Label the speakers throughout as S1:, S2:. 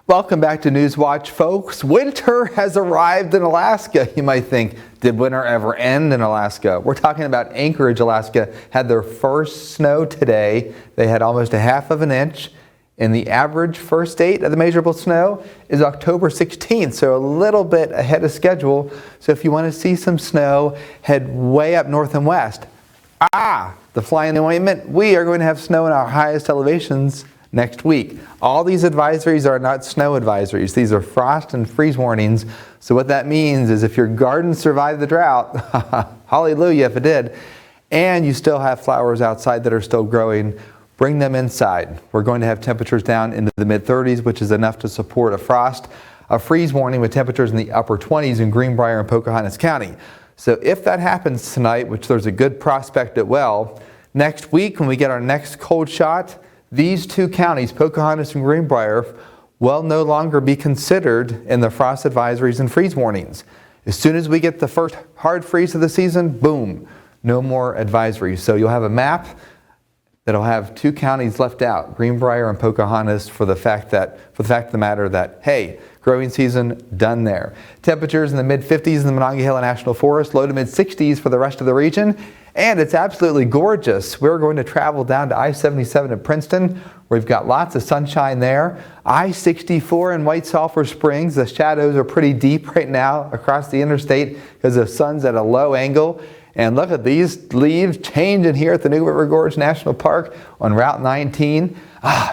S1: Welcome back to News Watch, folks. Winter has arrived in Alaska. You might think, did winter ever end in Alaska? We're talking about Anchorage, Alaska, had their first snow today. They had almost a half of an inch. And the average first date of the measurable snow is October 16th, so a little bit ahead of schedule. So if you want to see some snow, head way up north and west. The fly in the ointment, we are going to have snow in our highest elevations next week. All these advisories are not snow advisories. These are frost and freeze warnings. So what that means is if your garden survived the drought, hallelujah if it did, and you still have flowers outside that are still growing, bring them inside. We're going to have temperatures down into the mid-30s, which is enough to support a freeze warning with temperatures in the upper 20s in Greenbrier and Pocahontas County. So if that happens tonight, which there's a good prospect it will, next week when we get our next cold shot, these two counties, Pocahontas and Greenbrier, will no longer be considered in the frost advisories and freeze warnings. As soon as we get the first hard freeze of the season, boom, no more advisories. So you'll have a map that'll have two counties left out, Greenbrier and Pocahontas, for the fact of the matter that, hey, growing season done there. Temperatures in the mid-50s in the Monongahela National Forest, low to mid-60s for the rest of the region. And it's absolutely gorgeous. We're going to travel down to I-77 in Princeton. We've got lots of sunshine there. I-64 in White Sulphur Springs. The shadows are pretty deep right now across the interstate because the sun's at a low angle. And look at these leaves changing here at the New River Gorge National Park on Route 19.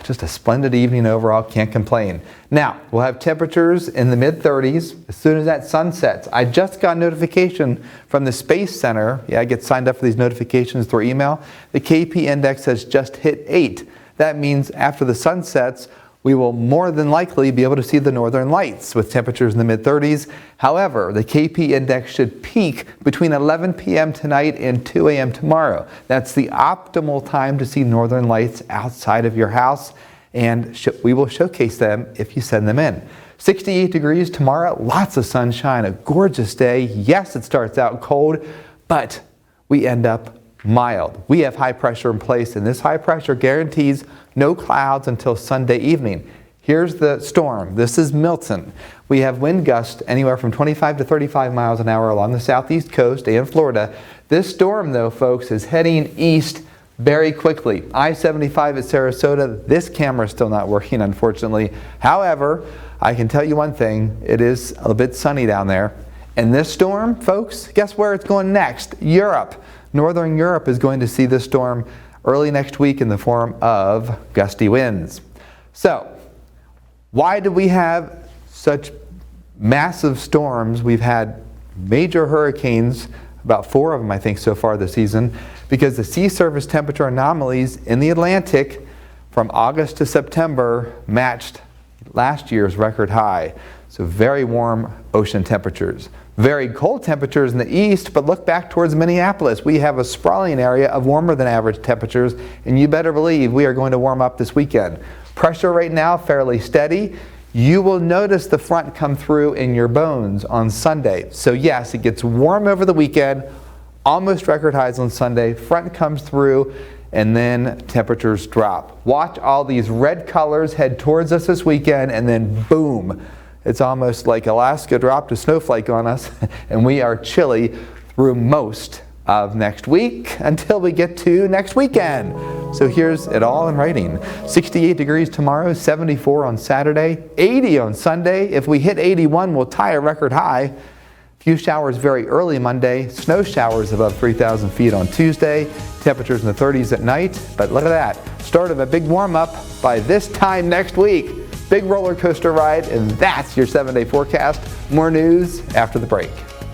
S1: Just a splendid evening overall, can't complain. Now, we'll have temperatures in the mid-30s as soon as that sun sets. I just got a notification from the Space Center. Yeah, I get signed up for these notifications through email. The KP index has just hit 8. That means after the sun sets, we will more than likely be able to see the northern lights with temperatures in the mid-30s. However, the KP index should peak between 11 p.m. tonight and 2 a.m. tomorrow. That's the optimal time to see northern lights outside of your house, and we will showcase them if you send them in. 68 degrees tomorrow, lots of sunshine, a gorgeous day. Yes, it starts out cold, but we end up mild. We have high pressure in place, and this high pressure guarantees no clouds until Sunday evening. Here's the storm. This is Milton. We have wind gusts anywhere from 25 to 35 miles an hour along the southeast coast and Florida. This storm, though, folks, is heading east very quickly. I-75 at Sarasota, this camera is still not working, unfortunately. However, I can tell you one thing, it is a bit sunny down there. And this storm, folks, guess where it's going next? Europe. Northern Europe is going to see this storm early next week in the form of gusty winds. So, why do we have such massive storms? We've had major hurricanes, about 4 of them I think so far this season, because the sea surface temperature anomalies in the Atlantic from August to September matched last year's record high. So very warm ocean temperatures. Very cold temperatures in the east, but look back towards Minneapolis. We have a sprawling area of warmer than average temperatures, and you better believe we are going to warm up this weekend. Pressure right now fairly steady. You will notice the front come through in your bones on Sunday. So yes, it gets warm over the weekend, almost record highs on Sunday. Front comes through, and then temperatures drop. Watch all these red colors head towards us this weekend, and then boom. It's almost like Alaska dropped a snowflake on us, and we are chilly through most of next week until we get to next weekend. So here's it all in writing. 68 degrees tomorrow, 74 on Saturday, 80 on Sunday. If we hit 81, we'll tie a record high. Few showers very early Monday, snow showers above 3,000 feet on Tuesday, temperatures in the 30s at night. But look at that, start of a big warm-up by this time next week. Big roller coaster ride, and that's your 7-day forecast. More news after the break.